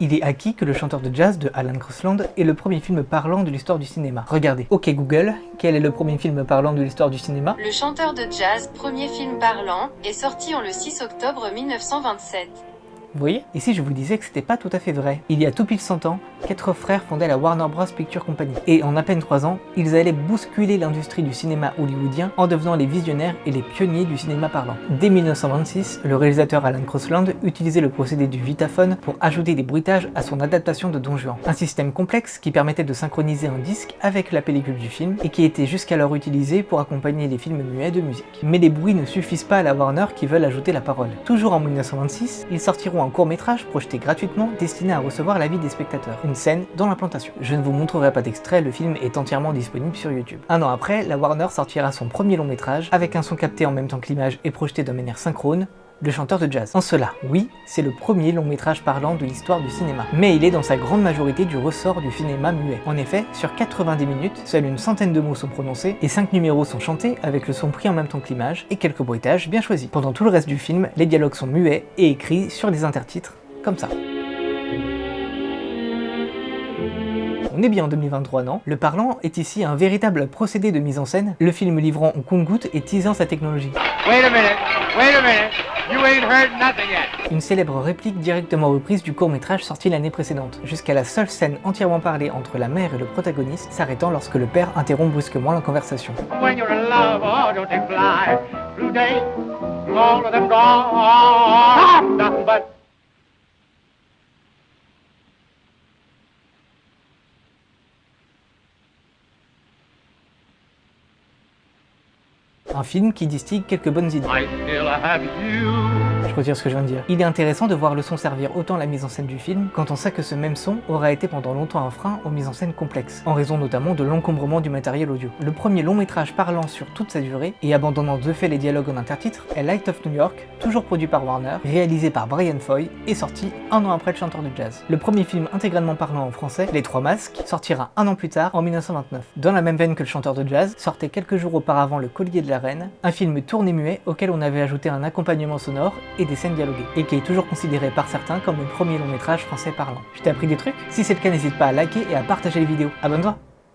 Il est acquis que Le chanteur de jazz de Alan Crosland est le premier film parlant de l'histoire du cinéma. Regardez. Ok Google, quel est le premier film parlant de l'histoire du cinéma? Le chanteur de jazz, premier film parlant, est sorti le 6 octobre 1927. Vous voyez? Et si je vous disais que c'était pas tout à fait vrai? Il y a tout pile 100 ans, 4 frères fondaient la Warner Bros Picture Company. Et en à peine 3 ans, ils allaient bousculer l'industrie du cinéma hollywoodien en devenant les visionnaires et les pionniers du cinéma parlant. Dès 1926, le réalisateur Alan Crosland utilisait le procédé du Vitaphone pour ajouter des bruitages à son adaptation de Don Juan. Un système complexe qui permettait de synchroniser un disque avec la pellicule du film et qui était jusqu'alors utilisé pour accompagner les films muets de musique. Mais les bruits ne suffisent pas à la Warner qui veulent ajouter la parole. Toujours en 1926, ils sortiront un court-métrage projeté gratuitement destiné à recevoir l'avis des spectateurs. Une scène dans l'implantation. Je ne vous montrerai pas d'extrait, le film est entièrement disponible sur YouTube. Un an après, la Warner sortira son premier long-métrage avec un son capté en même temps que l'image et projeté de manière synchrone, Le chanteur de jazz. En cela, oui, c'est le premier long-métrage parlant de l'histoire du cinéma. Mais il est dans sa grande majorité du ressort du cinéma muet. En effet, sur 90 minutes, seule une centaine de mots sont prononcés et 5 numéros sont chantés avec le son pris en même temps que l'image et quelques bruitages bien choisis. Pendant tout le reste du film, les dialogues sont muets et écrits sur les intertitres, comme ça. On est bien en 2023, non? Le parlant est ici un véritable procédé de mise en scène, le film livrant au compte-gouttes et teasant sa technologie. Wait a minute, you ain't heard nothing yet. Une célèbre réplique directement reprise du court-métrage sorti l'année précédente, jusqu'à la seule scène entièrement parlée entre la mère et le protagoniste s'arrêtant lorsque le père interrompt brusquement la conversation. When you're in love, oh, don't they fly through days, all of them gone, nothing but Un film qui distille quelques bonnes idées. I still have you. Je retire ce que je viens de dire. Il est intéressant de voir le son servir autant la mise en scène du film, quand on sait que ce même son aura été pendant longtemps un frein aux mises en scène complexes, en raison notamment de l'encombrement du matériel audio. Le premier long métrage parlant sur toute sa durée, et abandonnant de fait les dialogues en intertitres, est Light of New York, toujours produit par Warner, réalisé par Bryan Foy, et sorti un an après Le chanteur de jazz. Le premier film intégralement parlant en français, Les Trois Masques, sortira un an plus tard, en 1929. Dans la même veine que Le chanteur de jazz, sortait quelques jours auparavant Le Collier de la Reine, un film tourné muet auquel on avait ajouté un accompagnement sonore et des scènes dialoguées, et qui est toujours considéré par certains comme le premier long métrage français parlant. Je t'ai appris des trucs? Si c'est le cas, n'hésite pas à liker et à partager les vidéos. Abonne-toi!